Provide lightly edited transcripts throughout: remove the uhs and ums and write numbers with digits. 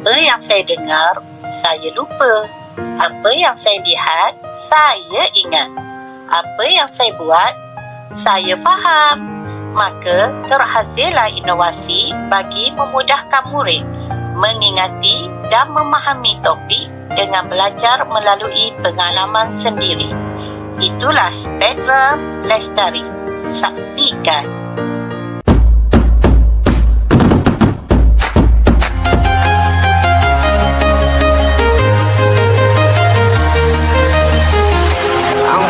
Apa yang saya dengar, saya lupa. Apa yang saya lihat, saya ingat. Apa yang saya buat, saya faham. Maka terhasillah inovasi bagi memudahkan murid mengingati dan memahami topik dengan belajar melalui pengalaman sendiri. Itulah Spektrum Lestari. Saksikan.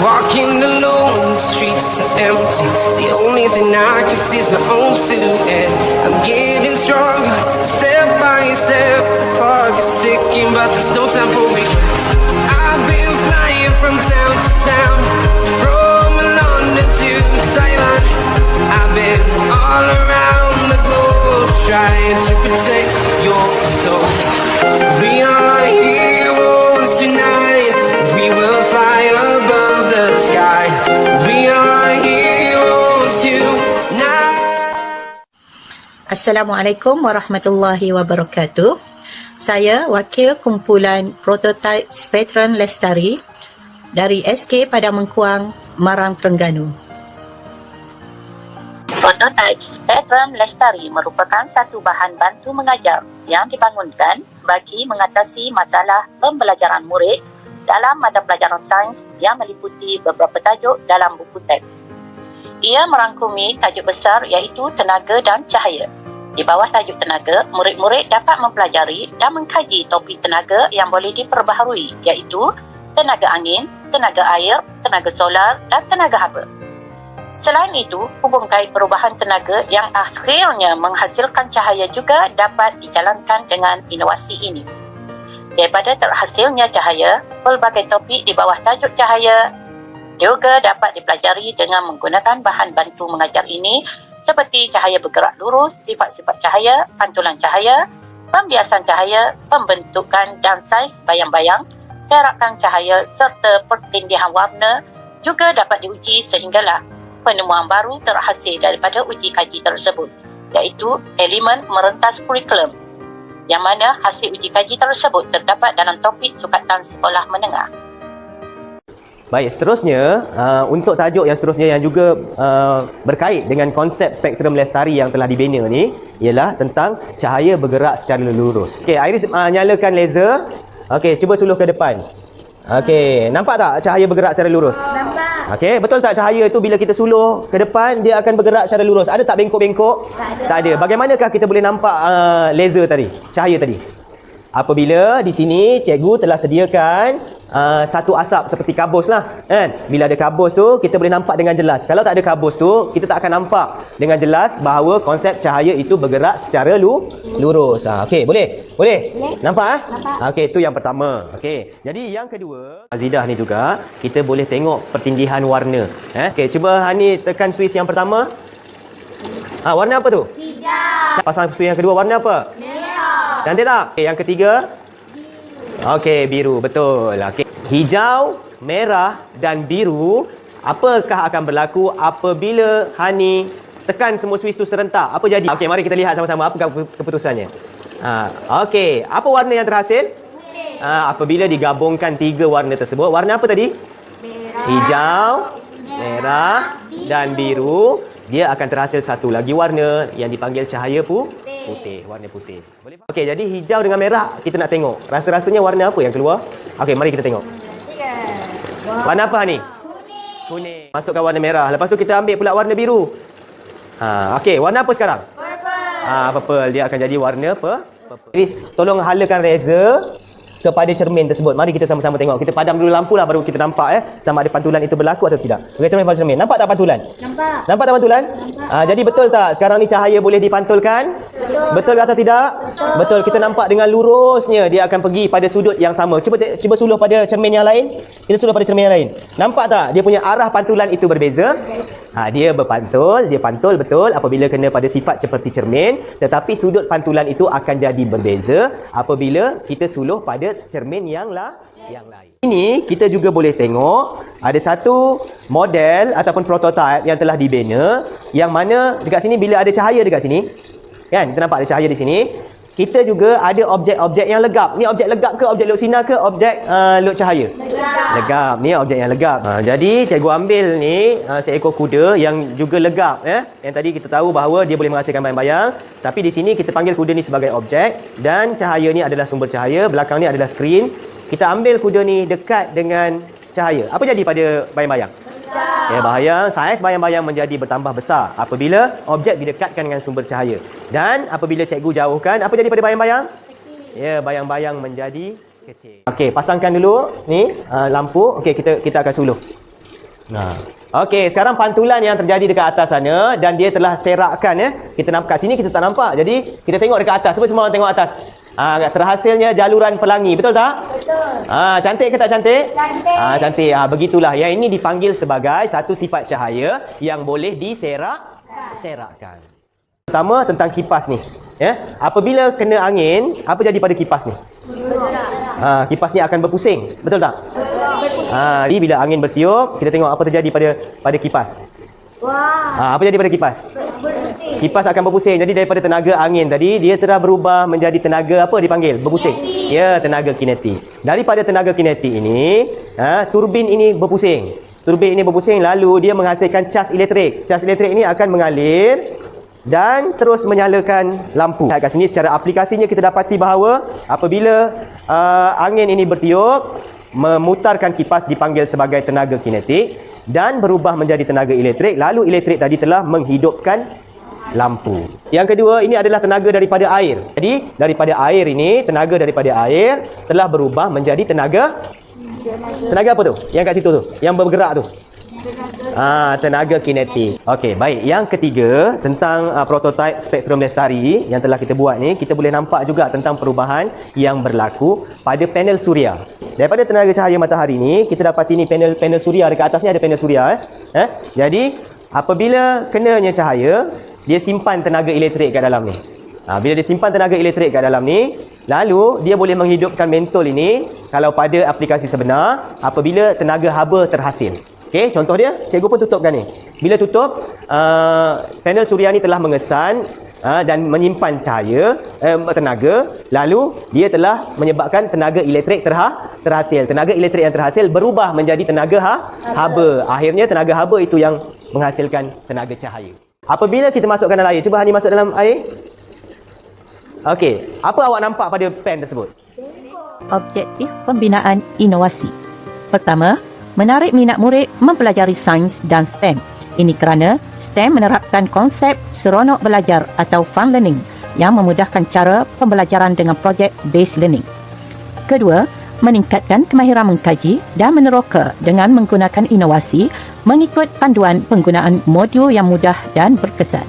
Walking alone, the streets are empty. The only thing I can see is my own silhouette. I'm getting stronger, step by step. The clock is ticking, but there's no time for me. I've been flying from town to town, from London to Taiwan. I've been all around the globe, trying to protect your soul. We are heroes tonight. We will fly above the sky. We are heroes tonight. Assalamualaikum warahmatullahi wabarakatuh. Saya wakil kumpulan prototipe Spektrum Lestari dari SK Padang Mengkuang, Marang Terengganu. Prototipe Spektrum Lestari merupakan satu bahan bantu mengajar yang dibangunkan bagi mengatasi masalah pembelajaran murid dalam mata pelajaran sains yang meliputi beberapa tajuk dalam buku teks. Ia merangkumi tajuk besar iaitu tenaga dan cahaya. Di bawah tajuk tenaga, murid-murid dapat mempelajari dan mengkaji topik tenaga yang boleh diperbaharui iaitu tenaga angin, tenaga air, tenaga solar dan tenaga haba. Selain itu, hubung kait perubahan tenaga yang akhirnya menghasilkan cahaya juga dapat dijalankan dengan inovasi ini. Daripada terhasilnya cahaya, pelbagai topik di bawah tajuk cahaya juga dapat dipelajari dengan menggunakan bahan bantu mengajar ini seperti cahaya bergerak lurus, sifat-sifat cahaya, pantulan cahaya, pembiasan cahaya, pembentukan dan saiz bayang-bayang, serakan cahaya serta pertindihan warna juga dapat diuji sehinggalah penemuan baru terhasil daripada uji kaji tersebut, iaitu elemen merentas kurikulum, yang mana hasil uji kaji tersebut terdapat dalam topik sukatan sekolah menengah. Baik, seterusnya untuk tajuk yang seterusnya yang juga berkait dengan konsep Spektrum Lestari yang telah dibina ni ialah tentang cahaya bergerak secara lurus. Okey, Iris nyalakan laser. Okey, cuba suluh ke depan. Okey, nampak tak cahaya bergerak secara lurus? Nampak. Okey, betul tak cahaya itu bila kita suluh ke depan dia akan bergerak secara lurus? Ada tak bengkok-bengkok? Tak ada. Bagaimanakah kita boleh nampak laser tadi, cahaya tadi? Apabila di sini cikgu telah sediakan satu asap seperti kabus lah kan. Bila ada kabus tu kita boleh nampak dengan jelas. Kalau tak ada kabus tu kita tak akan nampak dengan jelas bahawa konsep cahaya itu bergerak secara lurus. Okey, boleh? Boleh? Nampak Nampak. Okey, itu yang pertama. Okey. Jadi yang kedua, Azidah ni juga kita boleh tengok pertindihan warna. Okey, cuba Hani tekan switch yang pertama. Warna apa tu? Hijau. Pasang switch yang kedua, warna apa? Merah. Cantik tak? Okay, yang ketiga? Biru. Okey, biru. Betul. Okay. Hijau, merah dan biru. Apakah akan berlaku apabila Hani tekan semua switch tu serentak? Apa jadi? Okey, mari kita lihat sama-sama apa keputusannya. Okey, apa warna yang terhasil? Putih. Apabila digabungkan tiga warna tersebut, warna apa tadi? Merah. Hijau, merah dan biru. Dia akan terhasil satu lagi warna yang dipanggil cahaya putih. Warna putih. Boleh? Okey, jadi hijau dengan merah kita nak tengok. Rasa-rasanya warna apa yang keluar? Okey, mari kita tengok. Warna apa ni? Kuning. Masukkan warna merah. Lepas tu kita ambil pula warna biru. Okey, warna apa sekarang? Purple. Purple. Dia akan jadi warna purple. Please, tolong halakan razor kepada cermin tersebut. Mari kita sama-sama tengok. Kita padam dulu lampu lah baru kita nampak sama ada pantulan itu berlaku atau tidak. Okey, tolong pada cermin. Nampak tak pantulan? Nampak. Nampak tak pantulan? Nampak. Jadi betul tak sekarang ni cahaya boleh dipantulkan? Betul atau tidak? Betul. Kita nampak dengan lurusnya dia akan pergi pada sudut yang sama. Cuba suluh pada cermin yang lain. Kita suluh pada cermin yang lain. Nampak tak dia punya arah pantulan itu berbeza? Dia berpantul, dia pantul betul apabila kena pada sifat seperti cermin, tetapi sudut pantulan itu akan jadi berbeza apabila kita suluh pada cermin yang lain. Ini kita juga boleh tengok ada satu model ataupun prototipe yang telah dibina yang mana dekat sini bila ada cahaya dekat sini kan, kita nampak ada cahaya di sini. kita juga ada objek-objek yang legap. Ni objek legap ke, objek luk sinar ke, objek luk cahaya? Legap. Ni objek yang legap. Jadi cikgu ambil ni seekor kuda yang juga legap, Yang tadi kita tahu bahawa dia boleh menghasilkan bayang-bayang, tapi di sini kita panggil kuda ni sebagai objek dan cahaya ni adalah sumber cahaya, belakang ni adalah skrin. Kita ambil kuda ni dekat dengan cahaya. Apa jadi pada bayang-bayang? Saiz bayang-bayang menjadi bertambah besar apabila objek didekatkan dengan sumber cahaya. Dan apabila cikgu jauhkan, apa jadi pada bayang-bayang? Bayang-bayang menjadi kecil. Okey, pasangkan dulu ni lampu. Okey, kita akan suluh. Okey, sekarang pantulan yang terjadi dekat atas sana dan dia telah serakkan, Kita nampak kat sini, kita tak nampak. Jadi kita tengok dekat atas. Cuba semua orang tengok atas. Terhasilnya jaluran pelangi, betul tak? Betul. Cantik ke tak cantik? Cantik. Cantik. Begitulah. Yang ini dipanggil sebagai satu sifat cahaya yang boleh diserakkan. Pertama tentang kipas ni. Apabila kena angin, apa jadi pada kipas ni? Kipas ni akan berpusing, betul tak? Betul. Jadi bila angin bertiup, kita tengok apa terjadi pada kipas. Apa jadi pada kipas? Kipas akan berpusing. Jadi daripada tenaga angin tadi, dia telah berubah menjadi tenaga apa dipanggil? Berpusing. Tenaga kinetik. Daripada tenaga kinetik ini, turbin ini berpusing. Turbin ini berpusing, lalu dia menghasilkan cas elektrik. Cas elektrik ini akan mengalir dan terus menyalakan lampu. Kat sini secara aplikasinya kita dapati bahawa apabila angin ini bertiup, memutarkan kipas dipanggil sebagai tenaga kinetik dan berubah menjadi tenaga elektrik, lalu elektrik tadi telah menghidupkan lampu. Yang kedua, ini adalah tenaga daripada air. Jadi daripada air ini, tenaga daripada air telah berubah menjadi tenaga apa tu? Yang kat situ tu, yang bergerak tu. Tenaga kinetik. Okey, baik. Yang ketiga, tentang prototype spektrum Lestari yang telah kita buat ni, kita boleh nampak juga tentang perubahan yang berlaku pada panel suria. Daripada tenaga cahaya matahari ni, kita dapati ni panel suria, dekat atas ni ada panel suria. Jadi, apabila kenanya cahaya, dia simpan tenaga elektrik kat dalam ni. Bila dia simpan tenaga elektrik kat dalam ni, lalu dia boleh menghidupkan mentol ini kalau pada aplikasi sebenar apabila tenaga haba terhasil. Okey, contoh dia, cikgu pun tutupkan ni. Bila tutup, panel suria ni telah mengesan dan menyimpan cahaya, tenaga, lalu dia telah menyebabkan tenaga elektrik terhasil. Tenaga elektrik yang terhasil berubah menjadi tenaga haba. Akhirnya tenaga haba itu yang menghasilkan tenaga cahaya. Apabila kita masukkan dalam air, cuba Hani masuk dalam air. Okey, apa awak nampak pada pen tersebut? Objektif pembinaan inovasi. Pertama, menarik minat murid mempelajari sains dan STEM. Ini kerana STEM menerapkan konsep seronok belajar atau fun learning yang memudahkan cara pembelajaran dengan project based learning. Kedua, meningkatkan kemahiran mengkaji dan meneroka dengan menggunakan inovasi mengikut panduan penggunaan modul yang mudah dan berkesan.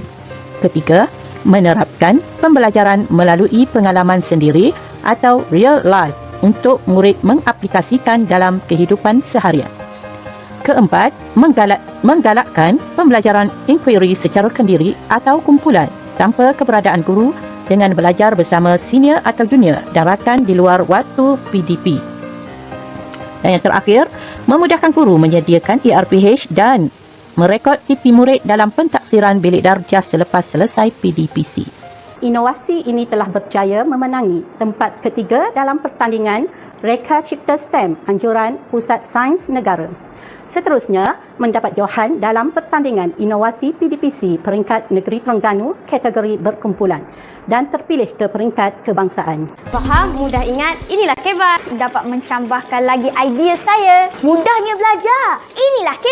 Ketiga, menerapkan pembelajaran melalui pengalaman sendiri atau real life untuk murid mengaplikasikan dalam kehidupan seharian. Keempat, menggalakkan pembelajaran inquiry secara kendiri atau kumpulan tanpa keberadaan guru dengan belajar bersama senior atau junior dan rakan di luar waktu PDP. Dan yang terakhir, memudahkan guru menyediakan ERPH dan merekod TP murid dalam pentaksiran bilik darjah selepas selesai PDPC. Inovasi ini telah berjaya memenangi tempat ketiga dalam pertandingan Reka Cipta STEM Anjuran Pusat Sains Negara. Seterusnya, mendapat johan dalam pertandingan inovasi PDPC peringkat Negeri Terengganu kategori berkumpulan dan terpilih ke peringkat kebangsaan. Faham, mudah ingat, inilah Kebat. Dapat mencambahkan lagi idea saya. Mudahnya belajar, inilah Kebat.